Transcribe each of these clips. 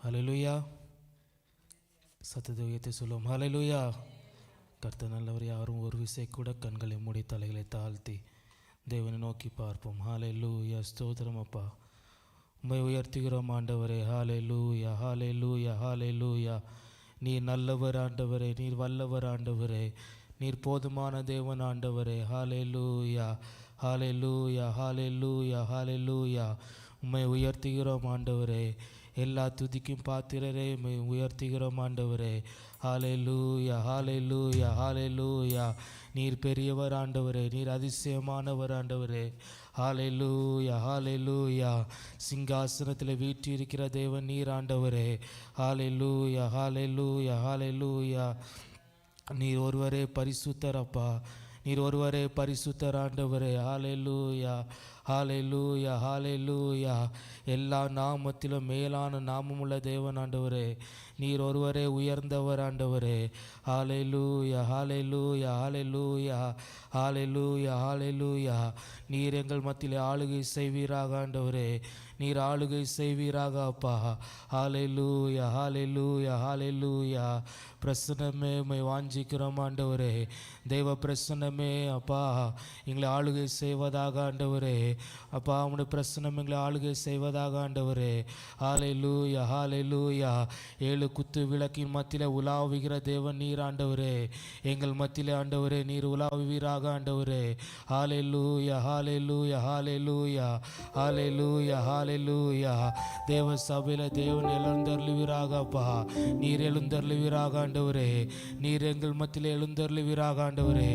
ஹல்லேலூயா. சத்தத்தை உயர்த்தி சொல்லுவோம் ஹல்லேலூயா. கர்த்தர் நல்லவர். யாரும் ஒரு விசை கூட கண்களை மூடி தலைகளை தாழ்த்தி தேவனை நோக்கி பார்ப்போம். ஹல்லேலூயா. ஸ்தோத்திரம் அப்பா, உம்மை உயர்த்துகிறோம் ஆண்டவரே. ஹல்லேலூயா ஹல்லேலூயா ஹல்லேலூயா. நீர் நல்லவர் ஆண்டவரே, நீர் வல்லவர் ஆண்டவரே, நீர் போதுமான தேவன் ஆண்டவரே. ஹல்லேலூயா ஹல்லேலூயா ஹல்லேலூயா ஹல்லேலூயா. உம்மை உயர்த்துகிறோம் ஆண்டவரே. எல்லா துதிக்கும் பாத்திரரே, உம்மை உயர்த்துகிறோம் ஆண்டவரே. ஹல்லேலூயா ஹல்லேலூயா ஹல்லேலூயா. நீர் பெரியவர் ஆண்டவரே, நீர் அதிசயமானவர் ஆண்டவரே. ஹல்லேலூயா ஹல்லேலூயா. சிங்காசனத்தில் வீற்றிருக்கிற தேவன் நீர் ஆண்டவரே. ஹல்லேலூயா ஹல்லேலூயா ஹல்லேலூயா. நீர் ஒருவரே பரிசுத்தர் அப்பா, நீர் ஒருவரே பரிசுத்தர் ஆண்டவரே. ஹல்லேலூயா ஹல்லேலூயா ஹல்லேலூயா. எல்லா நாமத்திலும் மேலான நாமமுள்ள தேவன் ஆண்டவரே, நீர் ஒருவரே உயர்ந்தவர் ஆண்டவரே. ஹல்லேலூயா ஹல்லேலூயா ஹல்லேலூயா ஹல்லேலூயா ஹல்லேலூயா. நீர் எங்கள் மத்தியில் ஆளுகை செய்வீராக ஆண்டவரே, நீர் ஆளுகை செய்வீராக அப்பா. ஹல்லேலூயா ஹல்லேலூயா ஹல்லேலூயா. பிரசன்னமே உம்மை வாஞ்சிக்கிறோம் ஆண்டவரே. தெய்வ பிரசன்னமே அப்பா எங்களை ஆளுகை செய்வதாக ஆண்டவரே. அப்பா உம்முடைய பிரசன்னம் எங்களை ஆளுகை செய்வதாக ஆண்டவரே. ஹல்லேலூயா ஹல்லேலூயா. 7 குத்து விளக்கின் மத்தியில் உலாவுகிற தேவன் நீர் ஆண்டவரே. எங்கள் மத்தியிலே ஆண்டவரே நீர் உலாவுவீராக ஆண்டவரே. ஹல்லேலூயா ஹல்லேலூயா ஹல்லேலூயா ஹல்லேலூயா ஹல்லேலூயா. தேவ சபையில் தேவன் எழுந்தருளுவீராக அப்பா, நீர் எழுந்தருளுவீராக ஆண்டவரே. நீர் எங்கள் மத்தியில் எழுந்தருளுவீராக ஆண்டவரே.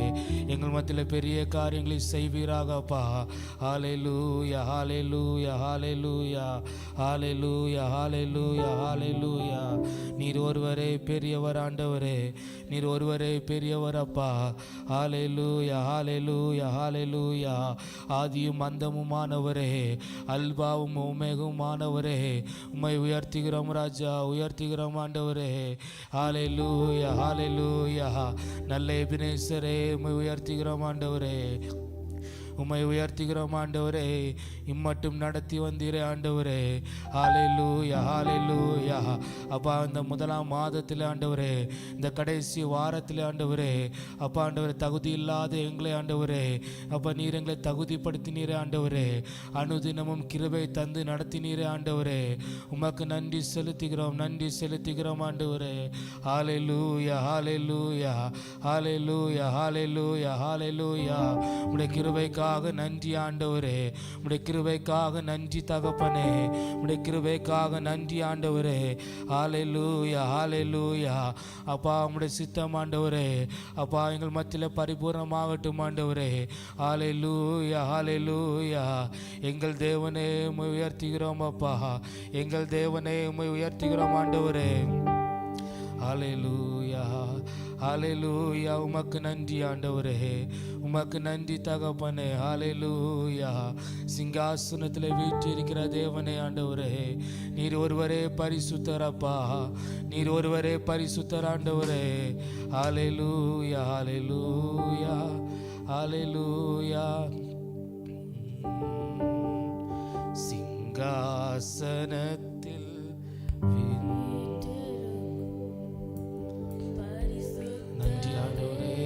எங்கள் மத்தியில் பெரிய காரியங்களை செய்வீராக அப்பா. ஹல்லேலூயா ஹல்லேலூயா ஹல்லேலூயா ஹல்லேலூயா ஹல்லேலூயா ஹல்லேலூயா. நீர் ஒருவரே பெரியவர் ஆண்டவரே, நீர் ஒருவரே பெரியவர் அப்பா. ஹல்லேலூயா ஹல்லேலூயா ஹல்லேலூயா. ஆதியும் அந்தமுமானவரே, அல்பாவும் உமேகுமானவரே, உம்மை உயர்த்துகிறோம் ராஜா, உயர்த்துகிறோம் ஆண்டவரே. ஹல்லேலூயா ஹல்லேலூயா. நல்ல எபினேசரே, உம்மை உயர்த்துகிறோம் ஆண்டவரே, உம்மை உயர்த்துகிறோம் ஆண்டவரே. இம்மட்டும் நடத்தி வந்தீரே ஆண்டவரே. ஹல்லேலூயா ஹல்லேலூயா. அப்பா இந்த முதலாம் மாதத்தில் ஆண்டவரே, இந்த கடைசி வாரத்தில் ஆண்டவரே, அப்பா ஆண்டவரே தகுதி இல்லாத எங்களை ஆண்டவரே, அப்பா நீர் எங்களை தகுதிப்படுத்தினீரே ஆண்டவரே. அனுதினமும் கிருபை தந்து நடத்தினீரே ஆண்டவரே. உமக்கு நன்றி செலுத்துகிறோம், நன்றி செலுத்துகிறோம் ஆண்டவரே. ஹல்லேலூயா ஹல்லேலூயா ஹல்லேலூயா ஹல்லேலூயா ஹல்லேலூயா. உம்முடைய கிருபைக்காக நன்றி ஆண்டவரே, உம்முடைய கிருபைக்காக நன்றி தகப்பனே, உம்முடைய கிருபைக்காக நன்றி ஆண்டவரே. ஹல்லேலூயா ஹல்லேலூயா. அப்பா உம்முடைய சித்தம் ஆண்டவரே, அப்பா எங்கள் மத்தியில் பரிபூர்ணமாகட்டும் ஆண்டவரே. ஹல்லேலூயா ஹல்லேலூயா. எங்கள் தேவனே உம்மை உயர்த்துகிறோம் அப்பா, எங்கள் தேவனே உம்மை உயர்த்துகிறோம் ஆண்டவரே. ஹல்லேலூயா ஹல்லேலூயா. உமக்கு நன்றி ஆண்டவரே, உமக்கு நன்றி தகப்பனே. ஹல்லேலூயா. சிங்காசனத்தில் வீற்றிருக்கிற தேவனே ஆண்டவரே, நீர் ஒருவரே பரிசுத்தர் அப்பா, நீர் ஒருவரே பரிசுத்தர் ஆண்டவரே. ஹல்லேலூயா ஹல்லேலூயா ஹல்லேலூயா. சிங்காசனத்தில் நன்றி ஆண்டவரே.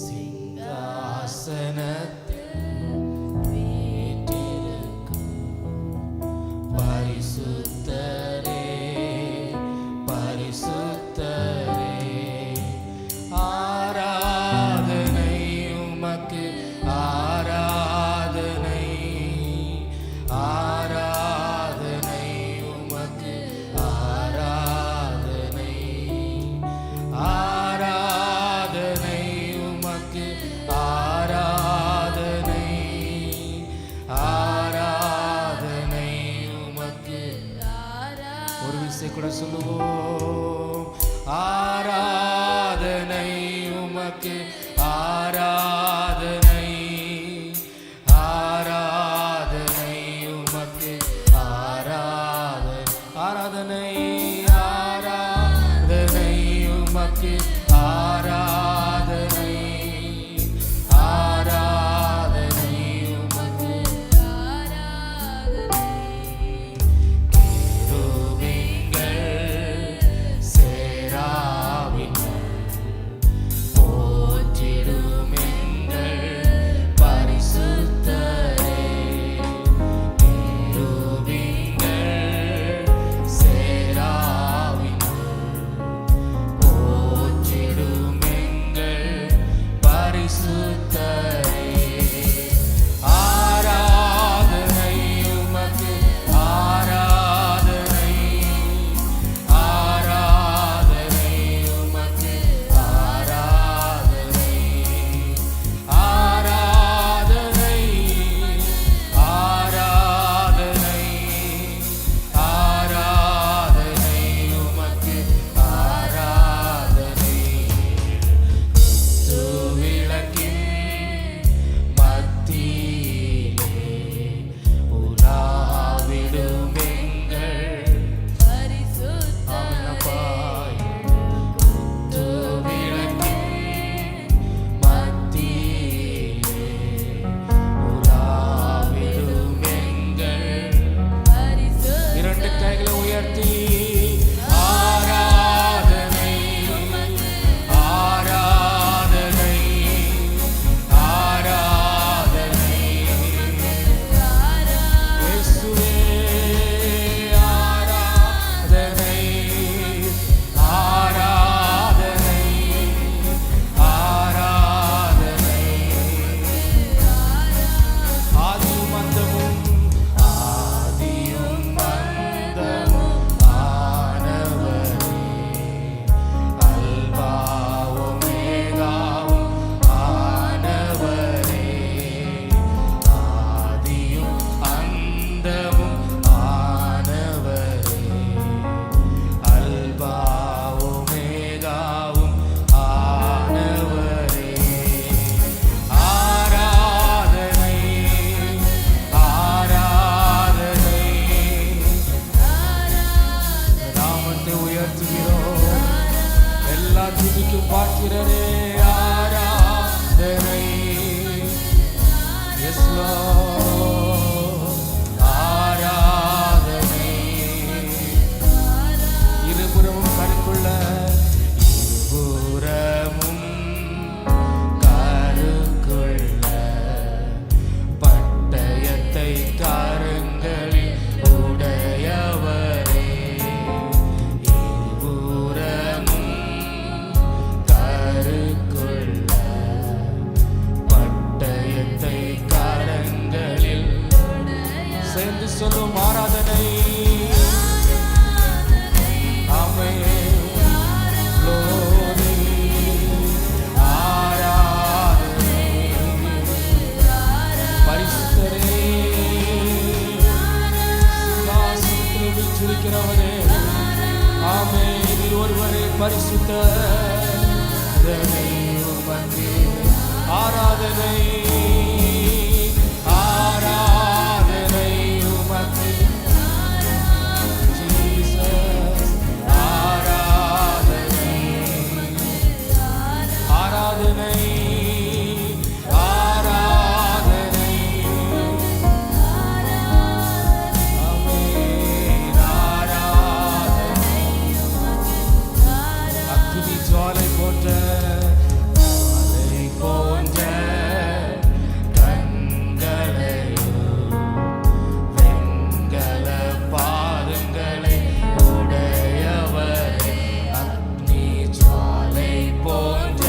சிங்காசனத்தில் வீற்றிருக்கும் பரிசுத்தரே பரிசுத்தரே. ஆராதனை உமக்கு ஆராதனை ஆராதனை உமக்கு ஆராதனை ஆராதனை உமக்கு ஆராதனை ஆராதனை உமக்கு. ஒரு விசை கூட சொல்லுவோம். ஆராதனை உமக்கு ஆராதனை ஆராதனை உமக்கு ஆராதனை ஆராதனை ஆராதனை உமக்கு ஆராதனை ஆராதனை உமக்கு துதிக்கும் பாத்திரரே ஆராதனை. Yes Lord, ஆராதனை. இருபுறமும் கருக்குள்ள, இருபுறமும் கருக்குள்ள பட்டயத்தை கரங்களில் உடையவரே. இருபுறமும் கருக்குள்ள பட்டயத்தை கரங்களில் சேர்ந்து சொல்லும் ஆராதனை. ஆமென். Glory, ஆராதனை. பரிசுத்தரே, சிங்காசனத்தில் வீற்றிருக்கிறவரே, ஆமென். நீர் ஒருவரே பரிசுத்தரே. உமக்கு ஆராதனை, ஆராதனை உமக்கு. Jesus, ஆராதனை, ஆராதனை, ஆராதனை. ஆமென். ஆராதனை. அக்கினி ஜுவாலை போன்ற போன்ற கண்களையும் வெண்கல பாதங்களை உடையவரே. அக்னி ஜுவாலை போன்ற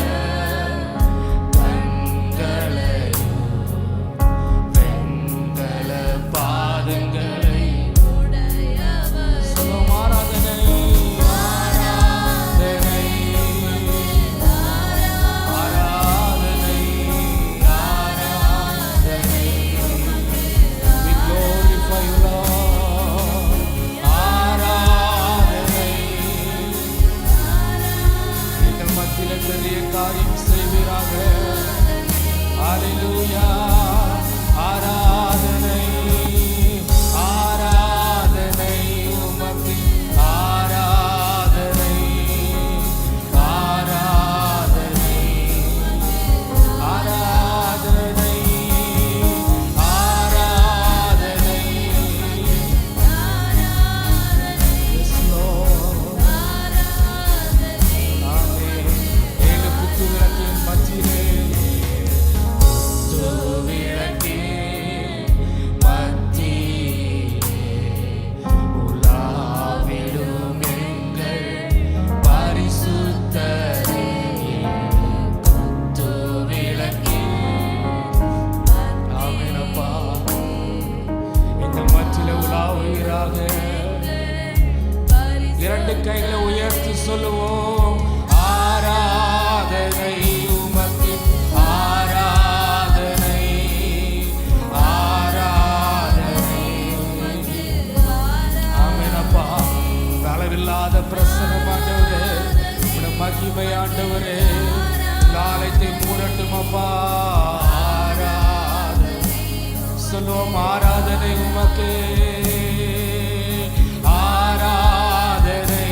கண்களையும் வெண்கல பாதங்களை சொல்லும் ஆராதனை, ஆராதனை, ஆராதனை, ஆராதனை. We glorify you, Lord. ஆராதனை. எங்கள் மத்தியிலே பெரிய காரியம் செய்வீராக. ஹல்லேலூயா. ஆராதனை, ஆராதனை உமக்கு. ஆராதனை, ஆராதனை, ஆராதனை, ஆராதனை. Yes Lord. ஆமென். ஏழு குத்து விளக்கின் மத்தியிலே, குத்து விளக்கின் மத்தியிலே உலாவிடும் எங்கள் பரிசுத்தரே. குத்து விளக்கின், ஆமென் அப்பா, எங்கள் மத்தியிலே உலாவுவீராக. இரண்டு கைகளை உயர்த்தி சொல்லுவோம். ஆராதனை உமக்கு. ஆராதனை, ஆராதனை. ஆமென் அப்பா. அளவில்லாத பிரசன்னம் ஆண்டவரே, உம்முடைய மகிமை ஆண்டவரே, இந்த ஆலயத்தை மூடட்டும் அப்பா. ஆராதனை சொல்லுவோம். ஆராதனை உமக்கு. ஆராதனை,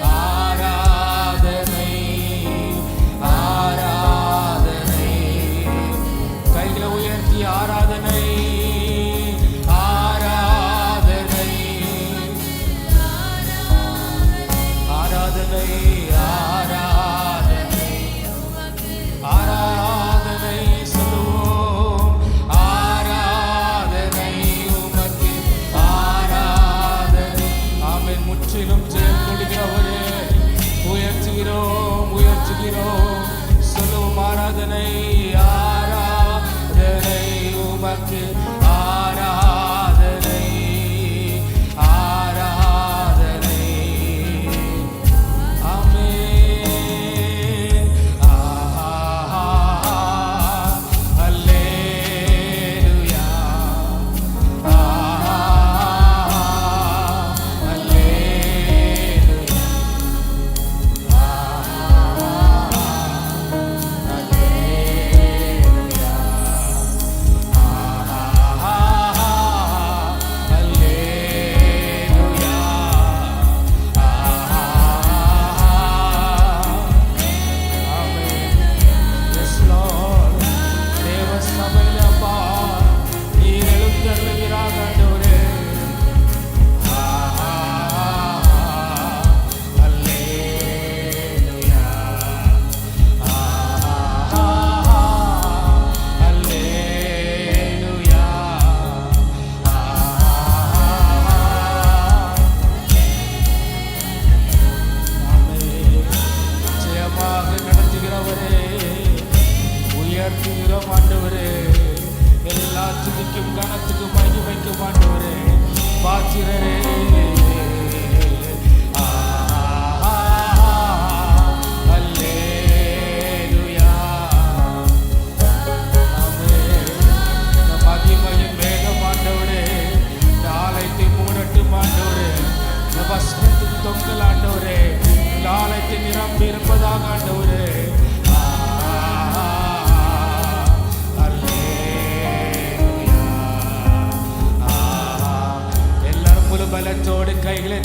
ஆராதனை, ஆராதனை. கைகளை உயர்த்தி ஆராதனை, ஆராதனை, ஆராதனை, ஆராதனை, ஆராதனை சொல்லுவோம். ஆராதனை உமக்கு. ஆராதனை. ஆமென். முற்றிலும் ஜெயம் கொள்கிறவரே, உயர்த்துகிறோம், உயர்த்துகிறோம். சொல்லுவோம். ஆராதனை, ஆராதனை உமக்கு. ஆராதனை, ஆராதனை. ஆமென். அல்லேலூயா. அல்லேலூயா.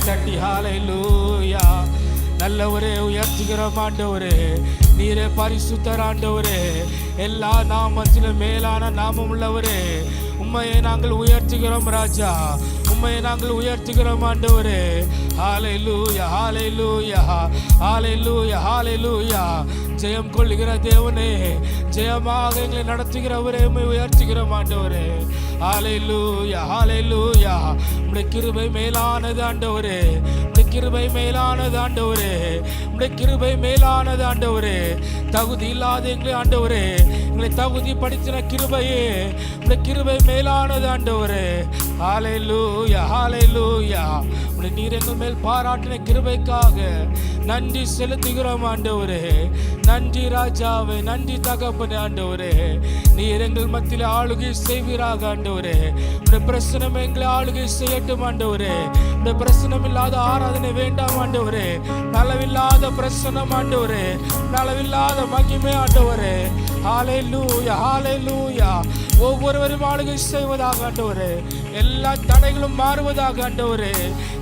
தட்டி ஹalleluya. நல்லவரே உயர்த்துகிறோம் ஆண்டவரே. நீரே பரிசுத்தர் ஆண்டவரே. எல்லா நாமத்திலும் மேலான நாமம் உள்ளவரே. உம்மையை நாங்கள் உயர்த்துகிறோம் ராஜா. உம்மையை நாங்கள் உயர்த்துகிறோம் ஆண்டவரே. ஹalleluya ஹalleluya ஹalleluya ஹalleluya. ஜெயம் கொள்ளுகிற தேவனே, ஜெயமாக எங்களை நடத்துகிறவரே, உம்மை உயர்த்துகிறோம் ஆண்டவரே. ஹalleluya ஹalleluya. உம்முடைய கிருபை மேலானது ஆண்டவரே. உம்முடைய கிருபை மேலானது ஆண்டவரே. உம்முடைய கிருபை மேலானது ஆண்டவரே. தகுதி இல்லாத எங்களை ஆண்டவரே, எங்களை தகுதி படுத்தின கிருபையே, உம்முடைய கிருபை மேலானது ஆண்டவரே. ஹalleluya ஹalleluya. உம்முடைய நீர் எங்கள் மேல் பாராட்டின கிருபைக்காக நன்றி செலுத்துகிறோம் ஆண்டவரே. நன்றி ராஜாவே, நன்றி தகப்பனே ஆண்டவரே. நீர் எங்கள் மத்தியில் ஆளுகை செய்வீராக ஆண்டவரே. உடைய பிரசனம் எங்களை ஆளுகை செய்யட்டும் ஆண்டவரே. உடைய பிரசனம் இல்லாத ஆராதனை வேண்டாம் ஆண்டவரே. நலவில்லாத பிரசனம் ஆண்டவரே, நலவில்லாத மகிமை ஆண்டவரே. ஹalleluya ஹalleluya. ஒவ்வொருவரும் ஆளுகை செய்வதாக ஆண்டவரே. எல்லா தடைகளும் மாறுவதாக ஆண்டவரே.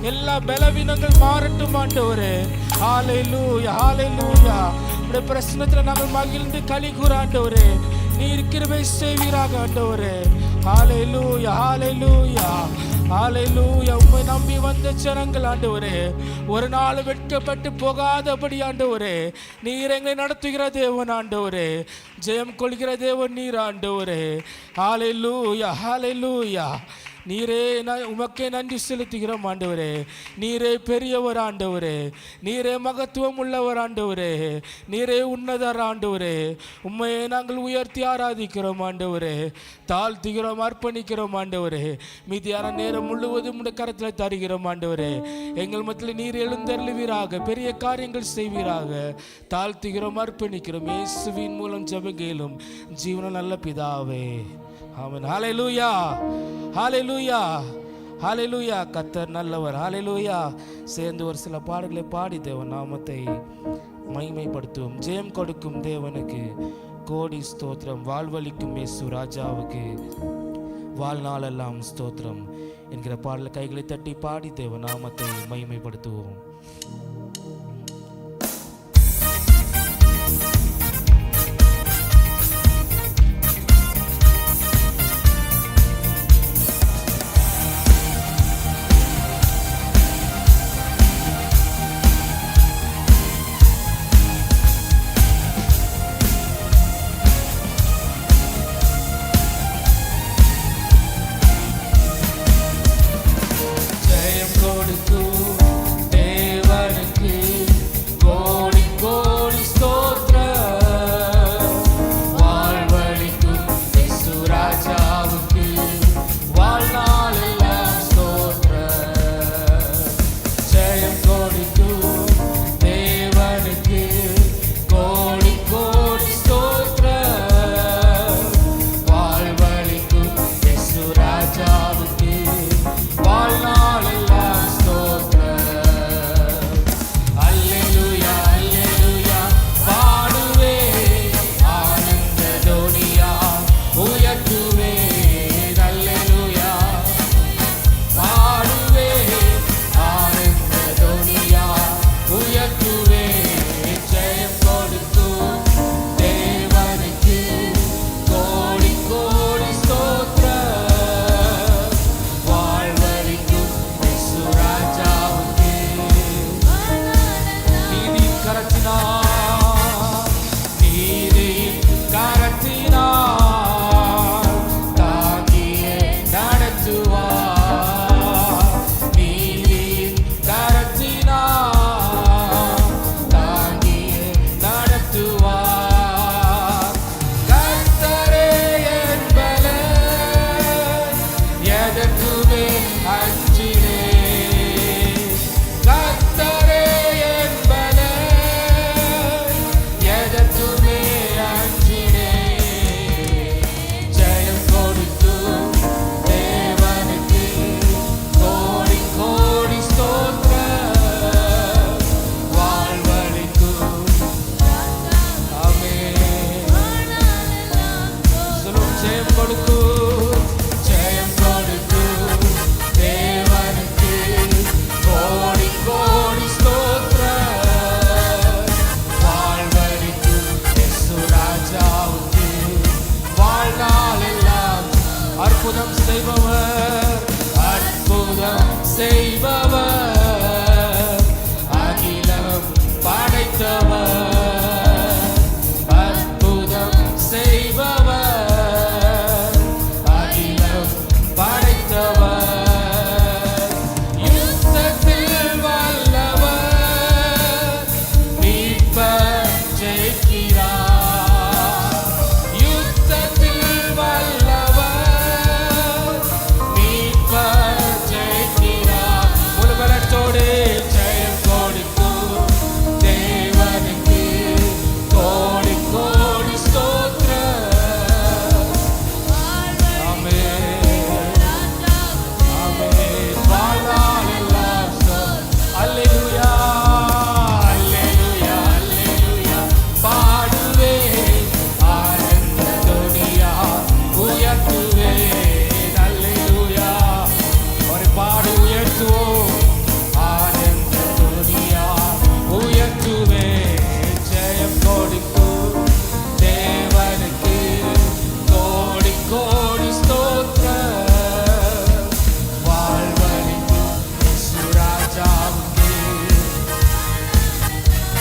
எல்லா பலவீனங்கள் மாறட்டும் ஆண்டவரே. ஹalleluya ஹalleluya. உடைய பிரசன்னத்தில் நாங்கள் மகிழ்ந்து களி கூற ஆண்டவரே. நீர் கிருபை செய்வீராக ஆண்டவரே. ஹalleluya ஹalleluya ஹalleluya. உம்மை நம்பி வந்த ஜனங்கள் ஆண்டவரே, ஒரு நாள் வெட்கப்பட்டு போகாதபடி ஆண்டவரே, நீர் எங்களை நடத்துகிற தேவன் ஆண்டவரே. ஜெயம் கொள்கிற தேவன் நீர் ஆண்டவரே. ஹalleluya ஹalleluya. நீரே உமக்கே நன்றி செலுத்துகிறோம் ஆண்டவரே. நீரே பெரியவர் ஆண்டவரே. நீரே மகத்துவம் உள்ளவர் ஆண்டவரே. நீரே உன்னதர் ஆண்டவரே. உம்மையை நாங்கள் உயர்த்தி ஆராதிக்கிறோம் ஆண்டவரே. தாழ்த்துகிறோம், அர்ப்பணிக்கிறோம் ஆண்டவரே. மீதியான நேரம் முழுவதும் உடைய கரத்தில் தருகிறோம் ஆண்டவரே. எங்கள் மத்தியில் நீர் எழுந்தருளுவீராக, பெரிய காரியங்கள் செய்வீராக. தாழ்த்துகிறோம், அர்ப்பணிக்கிறோம். இயேசுவின் மூலம் ஜெபங்கேளும் ஜீவன நல்ல பிதாவே, ஆமென். ஹalleluya ஹalleluya ஹalleluya. கர்த்தர் நல்லவர். ஹalleluya. சேர்ந்து ஒரு சில பாடல்களை பாடி தேவன் நாமத்தை மகிமைப்படுத்துவோம். ஜெயம் கொடுக்கும் தேவனுக்கு கோடி ஸ்தோத்திரம். வாழ்வளிக்கும் இயேசு ராஜாவுக்கு வாழ்நாளெல்லாம் ஸ்தோத்திரம் என்கிற பாடலை கைகளை தட்டி பாடி தேவன் நாமத்தை மகிமைப்படுத்துவோம். ஜெயம் கொடுக்கும் தேவனுக்கு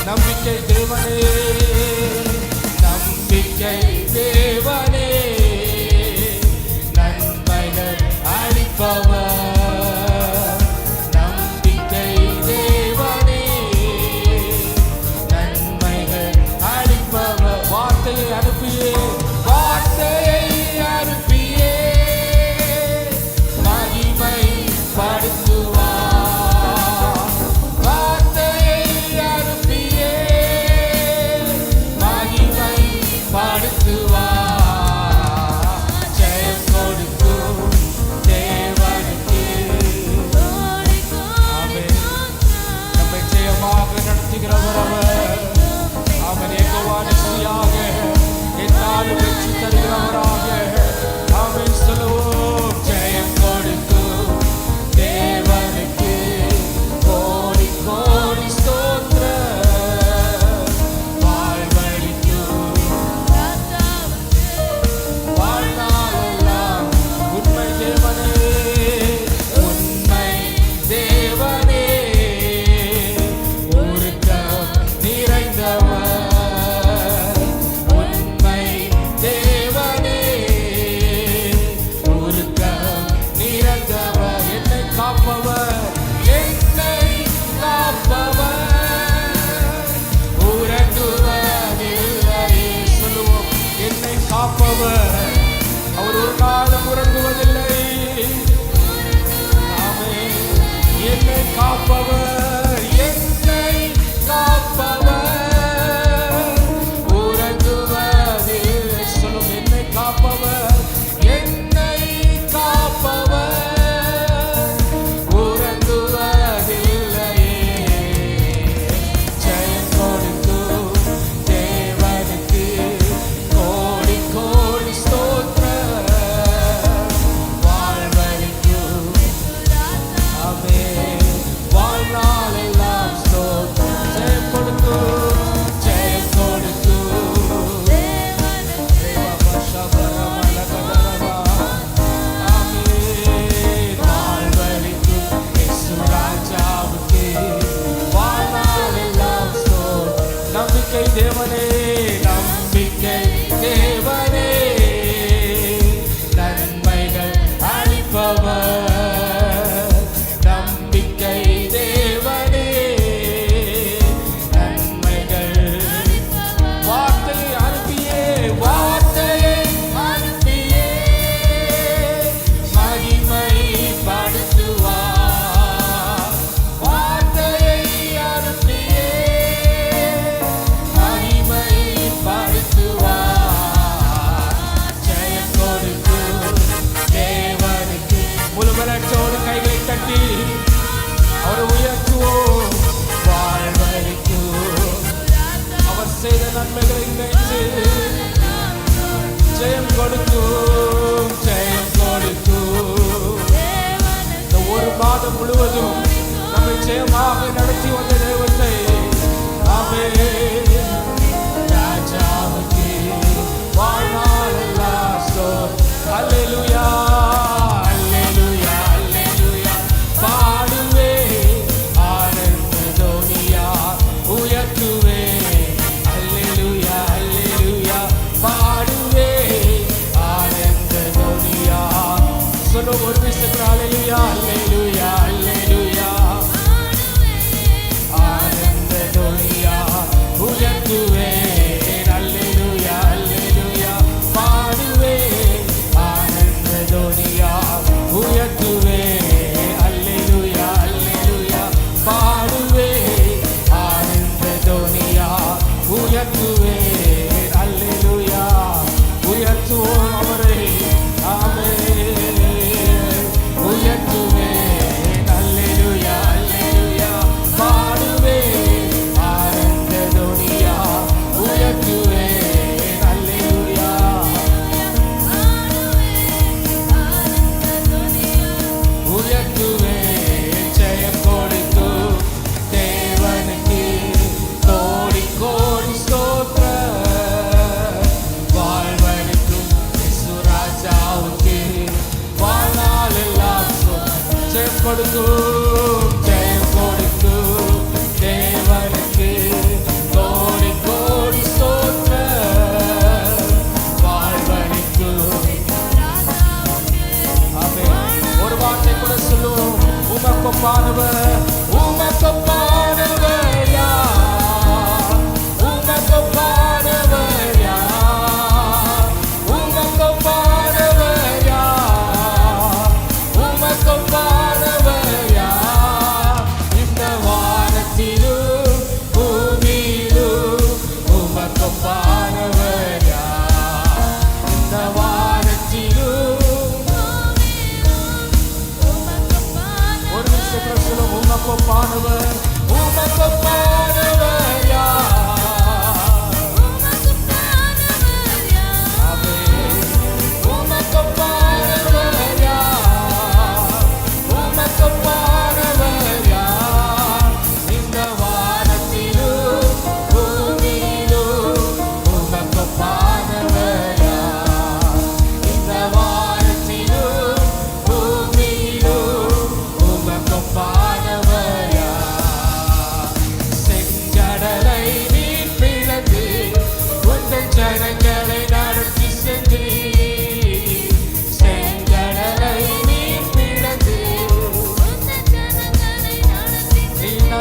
நம்பிக்கை தேவனே, நம்பிக்கை தேவனே, நன்மைகள் அளிப்பவர். நம்பிக்கை தேவனே, நன்மைகள் அளிப்பவர். வார்த்தையை அனுப்பியே, வார்த்தையை அனுப்பியே மகிமை படுத்துவார். வார்த்தையை அனுப்பியே மகிமை படுத்துவார். ஜெயம் கொடுக்கும் தேவனுக்கு நம்மை ஜெயமாக நடத்துகிறவர் அவர். அவன் ஏகவானியாக என்னாலும் வெற்றி தருகிறவராக அவன் சொல்லுவோம். ஜெயம் கொடுக்கும் தேவனுக்கு கோடி கோடி ஸ்தோத்திரம். வாழ்வழிக்கும் வாழ்நாளெல்லாம் உண்மை தேவனே, உண்மை தேவனே, உருக்கம் நிறைந்தவர். உண்மை தேவனே, உருக்கம் நிறைந்தவர். என்னை காப்பவர், என்னை காப்பவர், உறங்குவதில்லையே. சொல்லுவோம், என்னை காப்பவர், அவர் ஒரு நாளும் உறங்குவதில்லை. ஆமென். என்னை காப்பவர், என்னை காப்பவர், உறங்குவதில்லை. சொல்லும், என்னை காப்பவர், என்னை காப்பவர், உறங்குவதில்லையே. ஜெயம் கொடுக்கும் தேவனுக்கு கோடி கோடி ஸ்தோத்திரம். வாழ்வழிக்கும் ஆமென். வாழ்நாளெல்லாம் ஸ்தோத்திரம். ஜெயம் கொடுக்கும், ஜெயம் கொடுக்கும் தேவா சபரமலகதரவா. ஆமென். வாழ்வழிக்கும் இயேசு ராஜாவுக்கு வாழ்நாளெல்லாம் ஸ்தோத்திரம். நம்பிக்கை தேவனே, நம்பிக்கை தேவனே, நன்மைகள் அளிப்பவர். நம்பிக்கை தேவனே, நன்மைகள். வார்த்தையை அனுப்பியே, வார்த்தையை அனுப்பியே மகிமை படுத்துவார். வார்த்தையை அனுப்பியே மகிமை படுத்துவார். ஜெயம் கொடுக்கும் தேவனுக்கு. முழுமலச்சோடு கைகளை தட்டி அவரை உயர்த்துவோம். வாழ்வழிக்கும் அவர் செய்த நன்மைகளை நினைத்து ஜெயம் கொடுக்கும், ஜெயம் கொடுக்கும். இந்த ஒரு மாதம் முழுவதும் நம்மை ஜெயமாக நடத்தி வந்த தெய்வத்தை ஆமென். ராஜாவுக்கு வாழ்நாளெல்லாம் ஸ்தோத்திரம். அல்லேலூயா, அல்லேலூயா, அல்லேலூயா. பாடுவே ஆனந்த தோனியா, உயர்த்துவே. அல்லேலூயா, அல்லேலூயா. பாடுவே ஆனந்த தோனியா. சொல்லுவோம் ஒரு விஷயத்தில் அல்லேலூயா, அல்லேலூயா, அல்லேலூயா. ஆனந்த தோனியா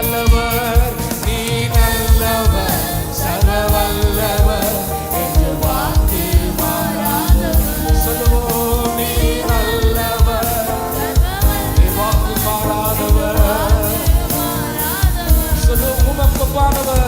நல்லவர், நீ நல்லவர், சர்வ வல்லவர் என்று வாக்கு மாறாதவர். சொல்லுவோம், நீ நல்லவர், நீ வாக்கு மாறாதவர். சொல்லுவோம், உமக்கு பானவர்.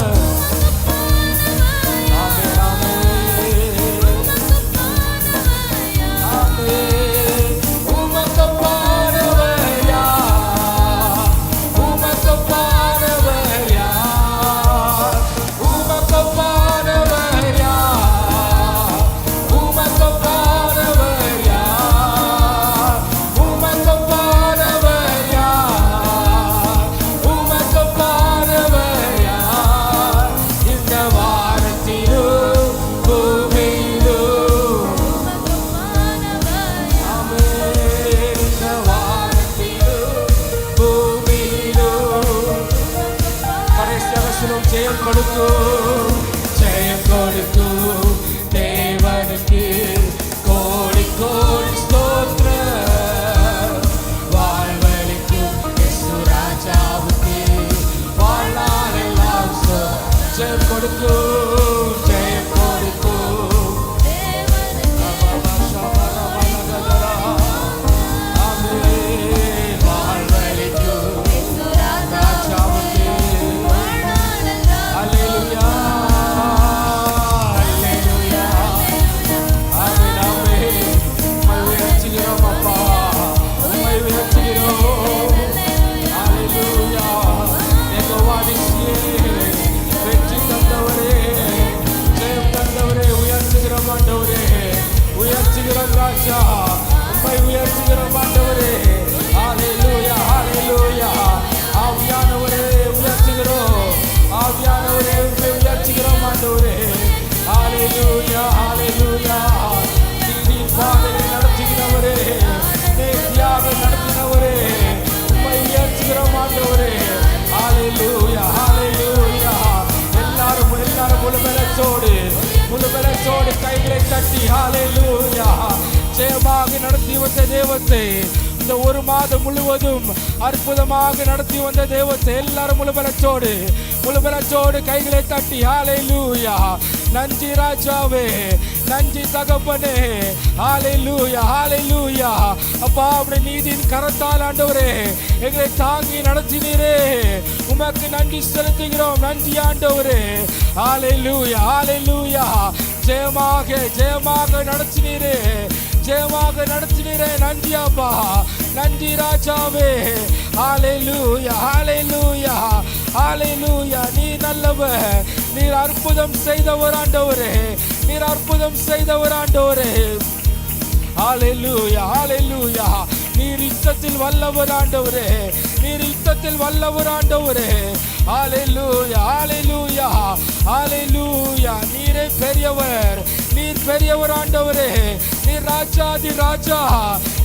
ஜெயம் கொடுக்கும், ஜெயம் கொடுக்கும் தேவனுக்கு கோடி கோடி ஸ்தோத்திரம். வாழ்வழிக்கும் இயேசு ராஜாவுக்கு வாழ்நாளெல்லாம் ஜெயம் கொடுக்கும், ஜெயம் கொடுக்கும் தேவனுக்கு. வாழ்வழிக்கும் இயேசு ராஜாவுக்கு. ராஜா உம்மை உயர்த்துகிறோம் ஆண்டவரே. ஹல்லேலூயா, ஹல்லேலூயா. ஆவியானவரே உயர்த்துகிறோம், ஆவியானவரே உம்மை உயர்த்துகிறோம் ஆண்டவரே. ஹல்லேலூயா, ஹல்லேலூயா. நீதியின் பாதையை நடத்துகிறவரே, நேர்த்தியாக நடத்தினவரே, உம்மை உயர்த்துகிறோம் ஆண்டவரே. ஹல்லேலூயா, ஹல்லேலூயா. எல்லாரும் முழு பலத்தோடு கைகளை தட்டி ஹல்லேலூயா. ஜெயமாக நடத்தி வந்த தேவத்தை, இந்த ஒரு மாதம் முழுவதும் அற்புதமாக நடத்தி வந்த தேவத்தை எல்லாரும் முழு பலத்தோடு கைகளை தட்டி ஹல்லேலூயா. நன்றி ராஜாவே, நன்றி தகப்பனே. ஹல்லேலூயா, ஹல்லேலூயா. அப்பா, அப்படி நீதியின் கரத்தால் ஆண்டவரே எங்களை தாங்கி நடத்தினீரே, உமக்கு நன்றி செலுத்துகிறோம். நன்றி ஆண்டவரே. ஹல்லேலூயா, ஹல்லேலூயா. ஜெயமாக நடத்தினீரே, ஜெயமாக நடத்தினீரே. நன்றி அப்பா, நன்றி ராஜாவே. ஹல்லேலூயா, ஹல்லேலூயா, ஹல்லேலூயா. நீ நல்லவர், நீர் அற்புதம் செய்தவர் ஆண்டவரே, நீர் அற்புதம் செய்தவர் ஆண்டவரே. ஹல்லேலூயா, ஹல்லேலூயா. நீர் யுத்தத்தில் வல்லவர் ஆண்டவரே, நீர் யுத்தத்தில் வல்லவர் ஆண்டவரே. ஹல்லேலூயா, ஹல்லேலூயா, ஹல்லேலூயா. நீரே பெரியவர், நீர் பெரியவர் ஆண்டவரே. நீர் ராஜாதி ராஜா,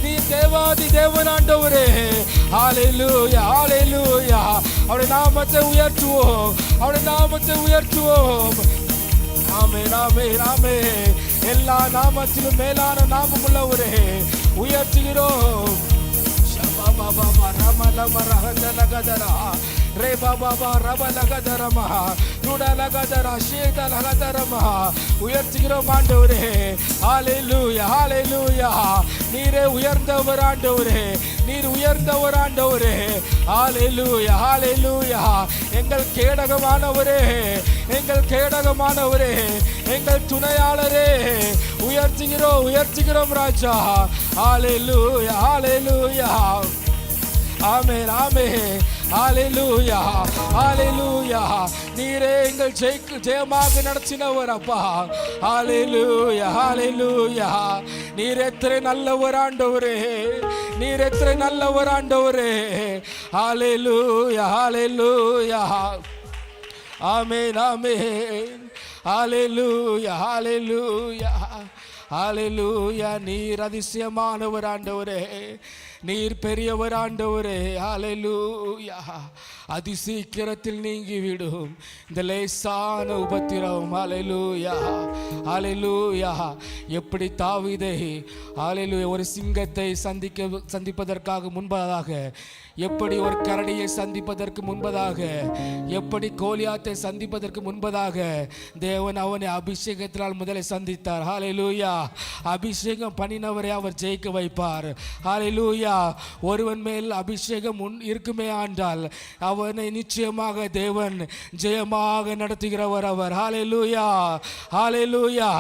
நீர் தேவாதி தேவன் ஆண்டவரே. ஹல்லேலூயா, ஹல்லேலூயா. அவருடைய நாமத்தை உயர்த்துவோம், அவருடைய நாமத்தை உயர்த்துவோம். ஆமென், ஆமென், ஆமென். எல்லா நாமத்திலும் மேலான நாமம் உள்ளவரே உயர்த்துகிறோம். ரே பாபா ரபலகதரமா ருடலகதரா ஷேதலகதரமா உயர்த்துகிறோம் ஆண்டவரே. ஹல்லேலூயா, ஹல்லேலூயா. நீரே உயர்ந்தவர் ஆண்டவரே, நீர் உயர்ந்தவர் ஆண்டவரே. ஹல்லேலூயா, ஹல்லேலூயா. எங்கள் கேடகமானவரே, எங்கள் கேடகமானவரே, எங்கள் துணையாளரே உயர்த்துகிறோம், உயர்த்துகிறோம் ராஜா. ஹல்லேலூயா, ஹல்லேலூயா. ஆமென், ஆமென். ஹல்லேலூயா, ஹல்லேலூயா. நீரே எங்கள் ஜெயமாக நடத்தினவர் அப்பா. ஹல்லேலூயா, ஹல்லேலூயா. நீர் எத்தனை நல்லவர் ஆண்டவரே, நீர் எத்தனை நல்லவர் ஆண்டவரே. ஹல்லேலூயா, ஹல்லேலூயா. ஆமென், ஆமென். ஹல்லேலூயா, ஹல்லேலூயா, ஹல்லேலூயா. நீர் அதிசயமானவர் ஆண்டவரே, நீர் பெரியவர் ஆண்டவரே. ஹல்லேலூயா. அதி சீக்கிரத்தில் நீங்கிவிடும் இந்த லேசான உபத்திரவம். ஹல்லேலூயா, ஹல்லேலூயா. எப்படி தாவீதை ஹல்லேலூயா ஒரு சிங்கத்தை சந்திப்பதற்காக முன்பதாக, எப்படி ஒரு கரடியை சந்திப்பதற்கு முன்பதாக, எப்படி கோலியாத்தை சந்திப்பதற்கு முன்பதாக தேவன் அவனை அபிஷேகத்தினால் முதலை சந்தித்தார். ஹல்லேலூயா. அபிஷேகம் பண்ணினவரை அவர் ஜெயிக்க வைப்பார். ஹல்லேலூயா. ஒருவன் மேல் அபிஷேகம் இருக்குமே ஆண்டால் அவனை நிச்சயமாக தேவன் ஜெயமாக நடத்துகிறவர் அவர். ஹல்லேலூயா, ஹல்லேலூயா.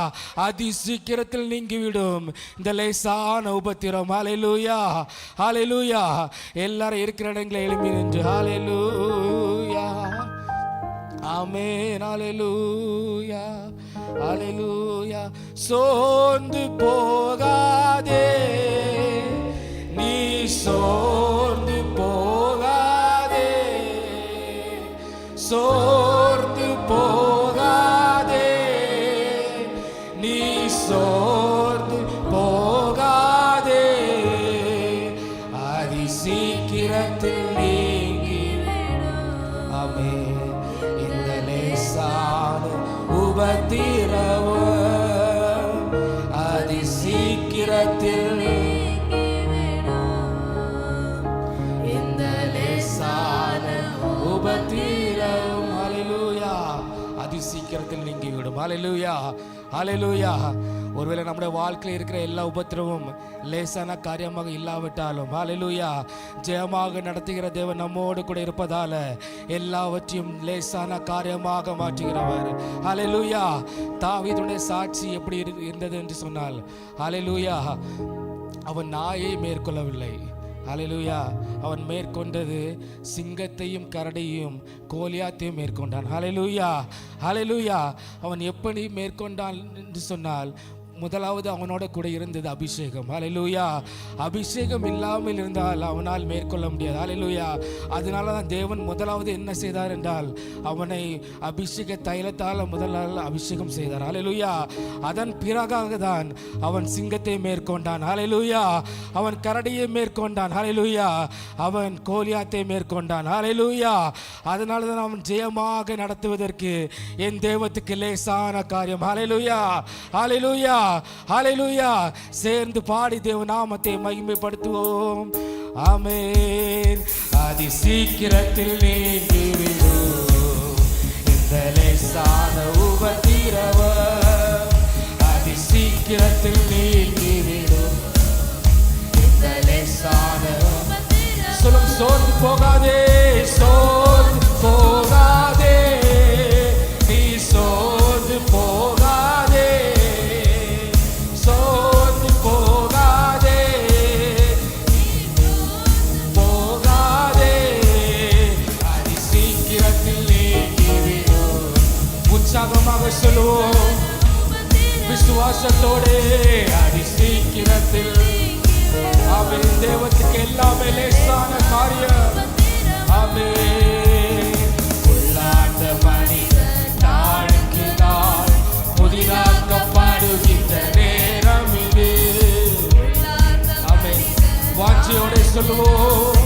அதி சீக்கிரத்தில் நீங்கிவிடும் இந்த லேசான உபத்திரம். ஹல்லேலூயா, ஹல்லேலூயா. எல்லாரும் இருக்கிற இடங்களை எழுப்பி நின்று ஹல்லேலூயா, ஆமென், ஹல்லேலூயா, ஹல்லேலூயா. சோர்ந்து போகாதே, நீ சோர்ந்து போகாதே, சோர்ந்து போகாதே, நீ சோர்ந்து போகாதே. அதி சீக்கிரத்தில் நீங்கிவிடும் ஆமென் இந்த லேசான உபத்திரவம். அதி சீக்கிரத்தில் இந்த லேசான உபத்திரவம். ஹல்லேலூயா. அதி சீக்கிரத்தில் நீங்கிவிடும். ஹல்லேலூயா, ஹல்லேலூயா. ஒருவேளை நம்முடைய வாழ்க்கையில் இருக்கிற எல்லா உபத்திரமும் லேசான காரியமாக இல்லாவிட்டாலும் ஹல்லேலூயா ஜெயமாக நடத்துகிற தேவன் நம்மோடு கூட இருப்பதால எல்லாவற்றையும் லேசான காரியமாக மாற்றுகிறவர். ஹல்லேலூயா. தாவீதுடைய சாட்சி எப்படி இருந்தது என்று சொன்னால், ஹல்லேலூயா, அவன் நாயை மேற்கொள்ளவில்லை. ஹல்லேலூயா. அவன் மேற்கொண்டது சிங்கத்தையும் கரடியையும் கோலியாத்தையும் மேற்கொண்டான். ஹல்லேலூயா, ஹல்லேலூயா. அவன் எப்படி மேற்கொண்டான் என்று சொன்னால், முதலாவது அவனோட கூட இருந்தது அபிஷேகம். ஹல்லேலூயா. அபிஷேகம் இல்லாமல் இருந்தால் அவனால் மேற்கொள்ள முடியாது. ஹல்லேலூயா. அதனால தான் தேவன் முதலாவது என்ன செய்தார் என்றால் அவனை அபிஷேக தைலத்தால் முதலால் அபிஷேகம் செய்தார். ஹல்லேலூயா. அதன் பிறகாக தான் அவன் சிங்கத்தை மேற்கொண்டான். ஹல்லேலூயா. அவன் கரடியை மேற்கொண்டான். ஹல்லேலூயா. அவன் கோலியாத்தை மேற்கொண்டான். ஹல்லேலூயா. அதனால தான் அவன் ஜெயமாக நடத்துவதற்கு என் தேவத்துக்கு லேசான காரியம். ஹல்லேலூயா, ஹல்லேலூயா, ஹல்லேலூயா. சேர்ந்து பாடி தேவ நாமத்தை மகிமைப்படுத்துவோம். ஆமென். அதி சீக்கிரத்தில் நீங்கிவிடும் இந்த லேசான உபத்திரவம். அதி சீக்கிரத்தில் நீங்கிவிடும் இந்த லேசான சொல்லும். சோர்ந்து போகாதே, சோர்ந்து போகாதே, நீ சோர்ந்து போகாதே, சோர்ந்து போகாதே, போகாதே. அதி சீக்கிரத்தில் நீங்கிவிடும். உற்சாகமாக சொல்லுவோம் விசுவாசத்தோடு. அதி சீக்கிரத்தில் ஆமென். தேவத்துக்கு எல்லாமே லேசான காரியம். ஆமென். உள்ளார்ந்த மனிதன் நாளுக்கு நாள் புதிதாக்கப்படுகின்ற நேரம் இது. ஆமென். வாஞ்சையோட சொல்லுவோம்.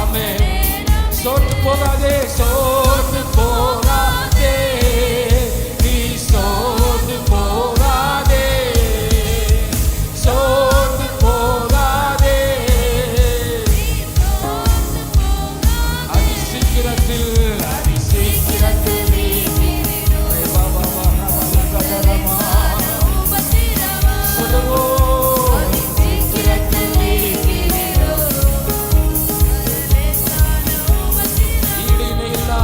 ஆமென். சோர்ந்து போகாதே, சோர்ந்து போகாதே, நீ சோர்ந்து போகாதே, சோர்ந்து போகாதே. அதி சீக்கிரத்தில், அதி சீக்கிரத்தில் சொல்லுவோம். ஈடு இணையில்லா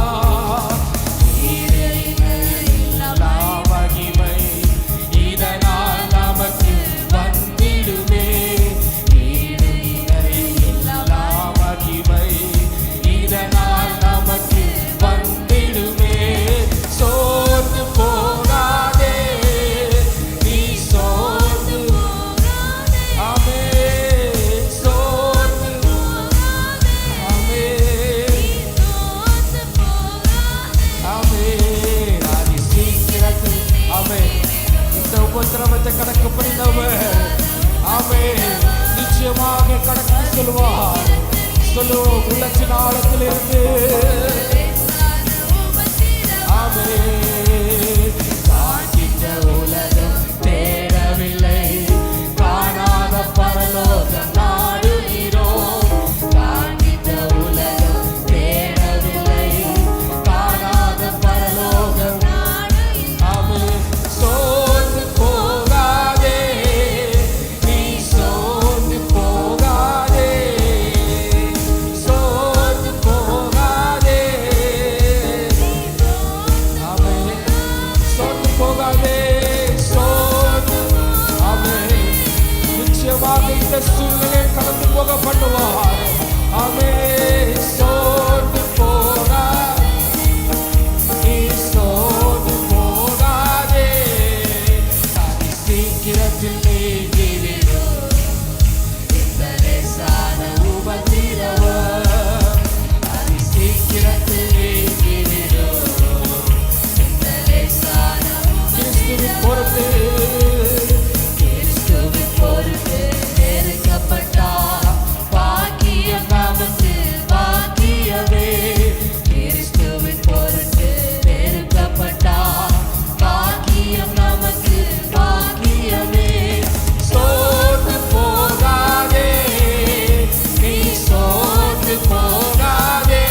இழந்து நீக்கிவிடும் இந்த லேசான கிறிஸ்துவின் பொறுப்பு கிறிஸ்துவின் பொருட்டு நெருக்கப்பட்டார் பாக்கியம் நமக்கு பாக்கியமே கிறிஸ்துவின் பொருட்டு நெருக்கப்பட்டார் பாக்கியம் நமக்கு பாக்கியமே சோர்ந்து போகாதே நீ சோர்ந்து போகாதே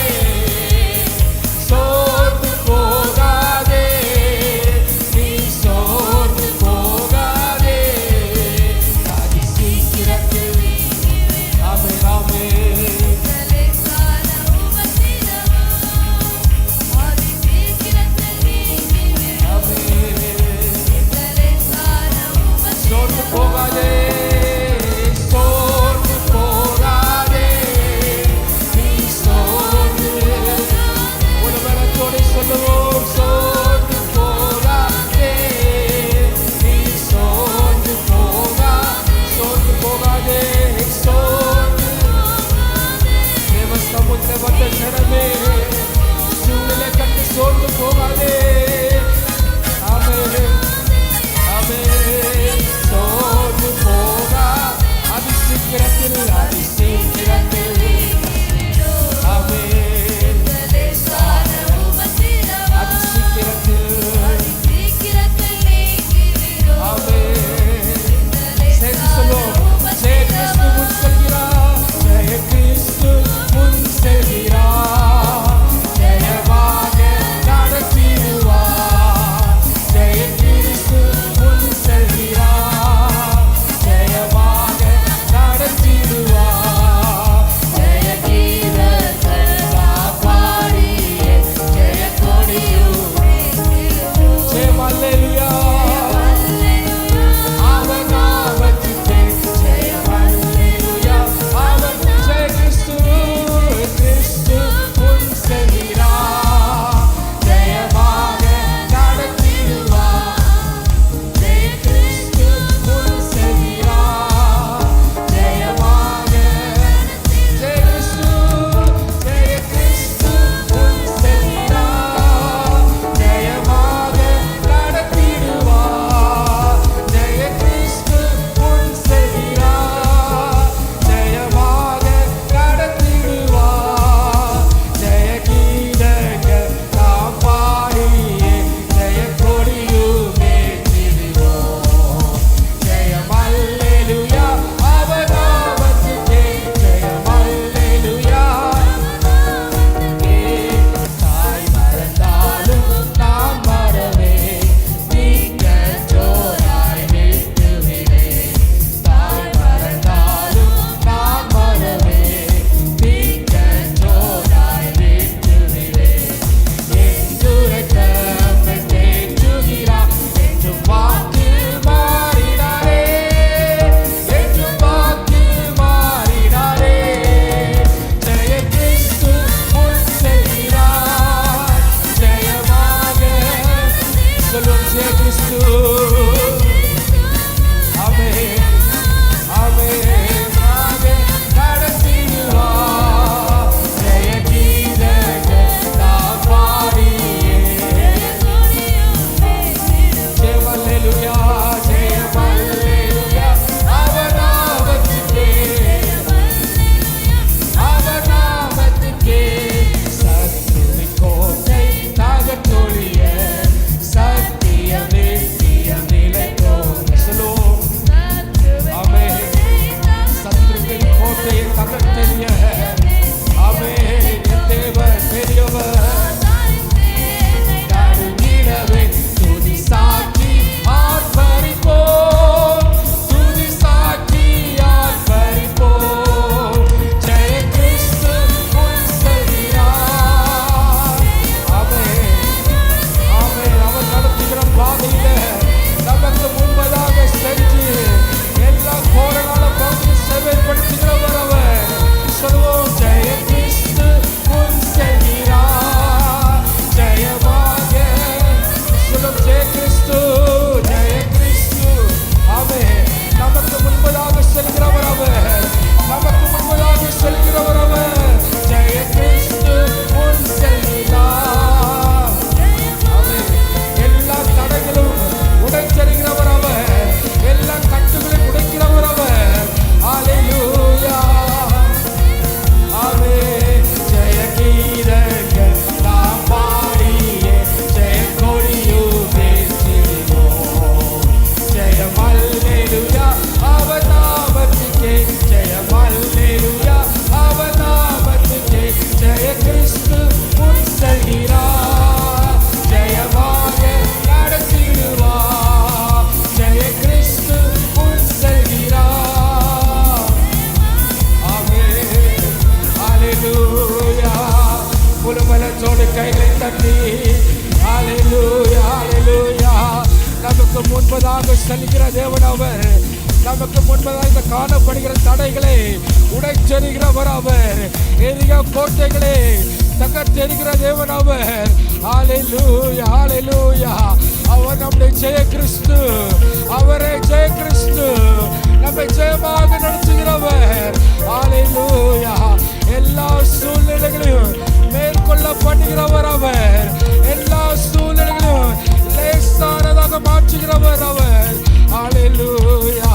கைகளை தட்டி ஹalleluya ஹalleluya. நமக்கு முன்பதாக செல்கிற தேவன் அவர். நமக்கு முன்பதாக காணப்படுகிற தடைகளை உடைச்செறிகிறவர் அவர். எரியா கோட்டைகளை தகர்த்தெறிகிற தேவன் அவர். ஹalleluya ஹalleluya. அவர் நம்முடைய ஜெய கிறிஸ்து. அவரே ஜெய கிறிஸ்து. நம்மை ஜெயமாக நடத்துகிறவர். ஹalleluya. எல்லா சூழ்நிலைகளையும் மேற்கொள்ள பண்ணுகிறவர் அவர். எல்லா சூழ்நிலைகளையும் லேசானதாக மாற்றுகிறவர் அவர். ஹalleluya.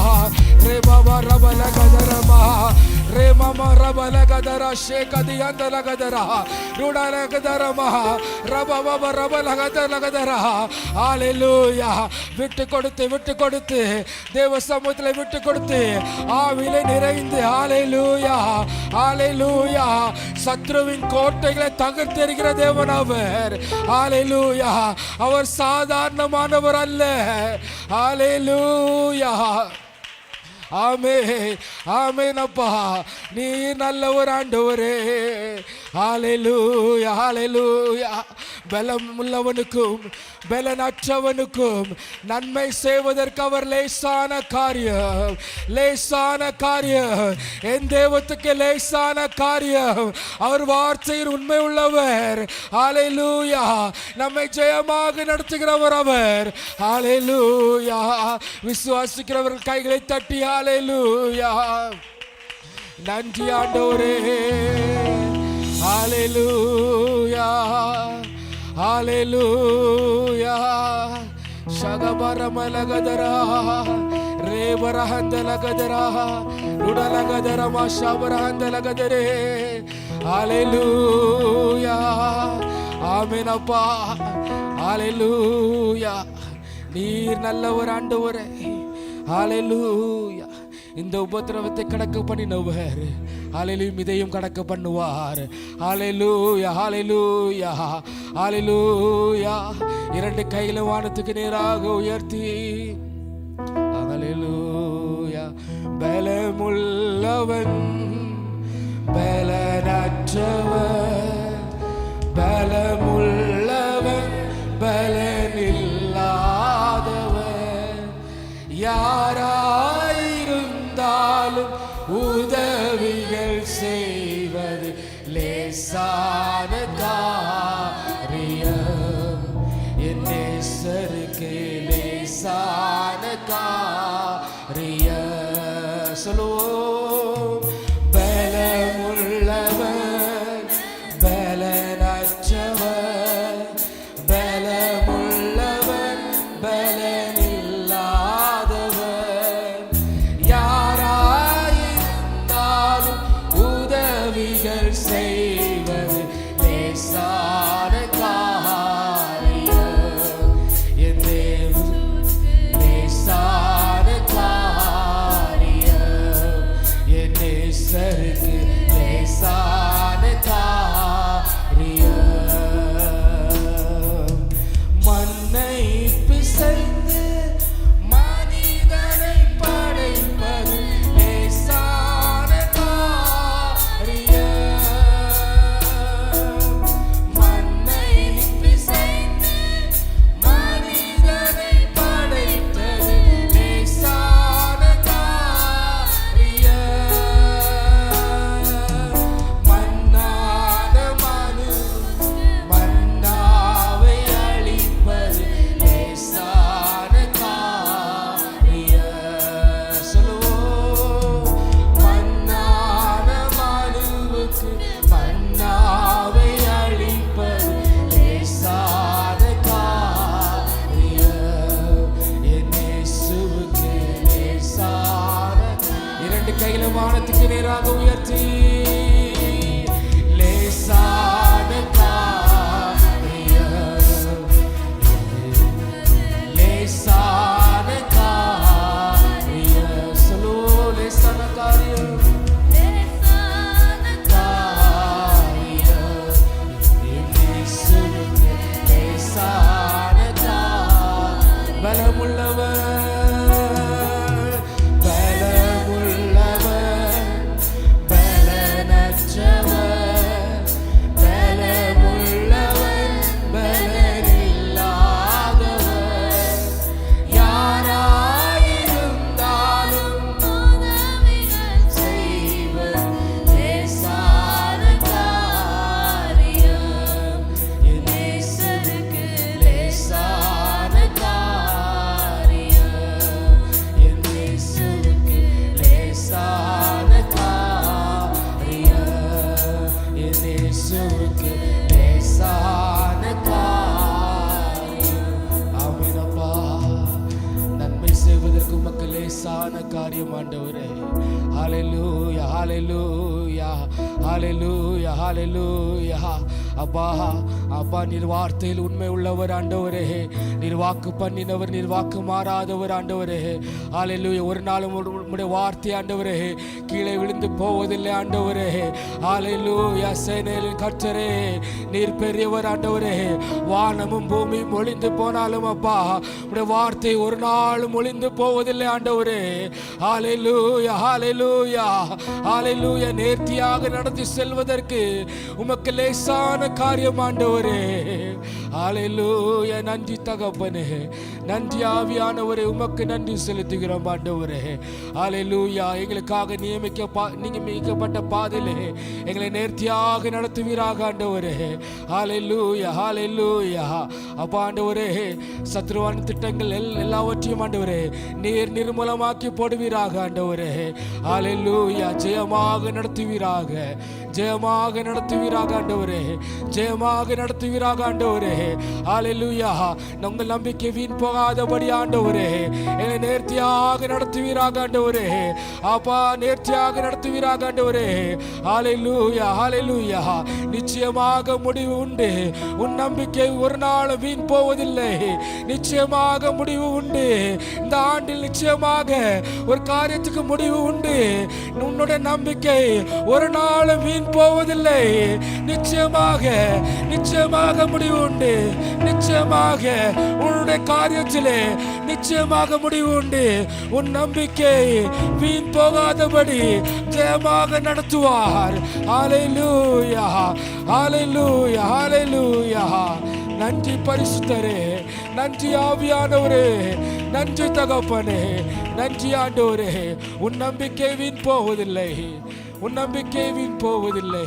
ரே பாபா ரபல கதரமா ரே மாமா ரபல கதரா ஷேகதி அந்தல கதரா ருடல கதரமா ரப பாபா ரபல கதரா. ஹalleluya. விட்டு கொடுத்து தேவ சமூகத்தில் விட்டு கொடுத்து ஆவிலே நிறைந்து ஹalleluya ஹalleluya. சத்ருவின் கோட்டைகளை தகர்த்தெறிகிற தேவன் அவர். ஹalleluya. அவர் சாதாரணமானவர் அல்ல. ஹalleluya. ஆமென் ஆமென். அப்பா நீ நல்ல ஒரு ஆண்டவரே. ஹalleluya ஹalleluya. பலம் உள்ளவனுக்கும் பலனற்றவனுக்கும் நன்மை செய்வதற்கு அவர் லேசான காரியம். என் தேவத்துக்கு லேசான காரியம். அவர் வார்த்தையில் உண்மை உள்ளவர். ஹalleluya. நம்மை ஜெயமாக நடத்துகிறவர் அவர். ஹalleluya. விசுவாசிக்கிறவர்கள் கைகளை தட்டி ஹalleluya. நன்றி ஆண்டவரே. ஹalleluya ஹalleluya. ஷகபரமலகதரா ரேபரஹந்தலகதரா ருடலகதரமா ஷபரஹந்தலகதரே. ஹalleluya. ஆமென் அப்பா. ஹalleluya. நீர் நல்ல ஒரு ஆண்டவரே. ஹalleluya. இந்த உபத்திரவத்தை கடக்க பண்ணினவர் ஹalleluya இதையும் கடக்க பண்ணுவார். ஹalleluya ஹalleluya ஹalleluya. இரண்டு கைகளை வானத்துக்கு நேராக உயர்த்தி ஹalleluya. பலமுள்ளவன் பலனற்றவன் பலமுள்ளவன் பலனில்லாதவன் யாராயிருந்தாலும் உதவிகள் செய்வது லேசான காரியம். என் நேசருக்கு லேசான காரியம். சொல்லுவோம். பலமுள்ளவன் பலனற்றவன் பலமுள்ளவன் பலனில்லாதவன் யாராயிருந்தாலும் உதவிகள் செய்வது லேசான காரியம். என் தேவன் லேசான காரியம். என் நேசருக்கு லேசான காரியம். மண்ணை பிசைந்து மனிதனை படைப்பது லேசான காரியம். மண்ணை பிசைந்து மனிதனை படைத்தது லேசான காரியம். மன்னான மனு மன்னாவை அழிப்பது லேசான காரியம். சொல்லுவோம். மன்னான மனுவுக்கு மன்னாவை அழிப்பது லேசான காரியம். என் இயேசுவுக்கு லேசான. இரண்டு கைகளை வானத்துக்கு நேராக உயர்த்தி லேசான காரியம். லேசான காரியம். சொல்லுவோம். லேசான காரியம் காரியம். என் இயேசுவுக்கு லேசான காரியம். பலமுள்ளவன் பலமுள்ளவன் பலனற்றவன் ஹalleluya. அப்பா அப்பா நீர் வார்த்தையில் உண்மை உள்ளவர் ஆண்டவரே, நீர் வாக்கு பண்ணினவர், நீர் வாக்கு மாறாதவர் ஆண்டவரே. ஹalleluya. ஒரு நாளும் உம்முடைய வார்த்தை ஆண்டவரே கீழே விழுந்து போவதில்லை ஆண்டவரே. ஹalleluya. சேனைகளின் கர்த்தரே நீர் பெரியவர் ஆண்டவரே. வானமும் பூமியும் ஒளிந்து போனாலும் அப்பா உம்முடைய வார்த்தை ஒரு நாளும் ஒளிந்து போவதில்லை ஆண்டவரே. ஹalleluya ஹalleluya ஹalleluya. நேர்த்தியாக நடத்தி செல்வதற்கு உமக்கு லேசான காரியம் ஆண்டவரே. ஹalleluya. நன்றி தகப்பனே, நன்றி ஆவியானவரே, உமக்கு நன்றி செலுத்துகிறோம் ஆண்டவரே. ஹalleluya. எங்களுக்காக நியமிக்கப்பட்ட பாதையிலே எங்களை நேர்த்தியாக நடத்துவீராக ஆண்டவரே. ஹalleluya ஹalleluya. அப்பா ஆண்டவரே சத்ருவான திட்டங்கள் எல்லாவற்றையும் ஆண்டவரே நீர் நிர்மூலமாக்கி போடுவீராக ஆண்டவரே. ஹalleluya. ஜெயமாக நடத்துவீராக, ஜெயமாக நடத்துவீராக ஆண்டவரே, ஜெயமாக நடத்துவீராக ஆண்டவரே. ஹalleluya. உங்கள் நம்பிக்கை வீண் போகாதபடி ஆண்டவரே என்னை நேர்த்தியாக நடத்துவீராக ஆண்டவரே. அப்பா நேர்த்தியாக நடத்துவீராக ஆண்டவரே. ஹalleluya ஹalleluya. நிச்சயமாக முடிவு உண்டு. உன் நம்பிக்கை ஒரு நாள் வீண் போவதில்லை. நிச்சயமாக முடிவு உண்டு. இந்த ஆண்டில் நிச்சயமாக ஒரு காரியத்துக்கு முடிவு உண்டு. உன்னுடைய நம்பிக்கை ஒரு நாள் வீண் போவதில்லை. நிச்சயமாக நிச்சயமாக முடிவு உண்டு. நிச்சயமாக உன்னுடைய காரியத்திலே நிச்சயமாக முடிவு உண்டு. உன் நம்பிக்கை வீண் போகாதபடி ஜெயமாக நடத்துவார். ஹalleluya ஹalleluya ஹalleluya. நன்றி பரிசுத்தரே, நன்றி ஆவியானவரே, நன்றி தகப்பனே, நன்றி ஆண்டவரே. உன் நம்பிக்கை வீண் போவதில்லை, உன் நம்பிக்கை வீண் போவதில்லை.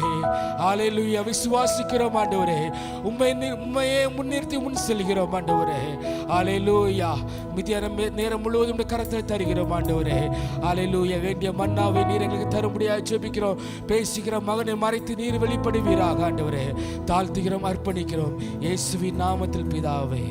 ஹalleluya. விசுவாசிக்கிறோம் ஆண்டவரே, உம்மையே முன்னிறுத்தி முன் செல்கிறோம் ஆண்டவரே. ஹalleluya. மிதியான நேரம் முழுவதும் கரத்தில் தருகிறோம் ஆண்டவரே. ஹalleluya. வேண்டிய மன்னாவை நீர் எங்களுக்கு தரும்படியாக ஜெபிக்கிறோம். பேசுகிற மகனை மறைத்து நீர் வெளிப்படுவீராக ஆண்டவரே. தாழ்த்துகிறோம், அர்ப்பணிக்கிறோம் இயேசுவின் நாமத்தில் பிதாவே.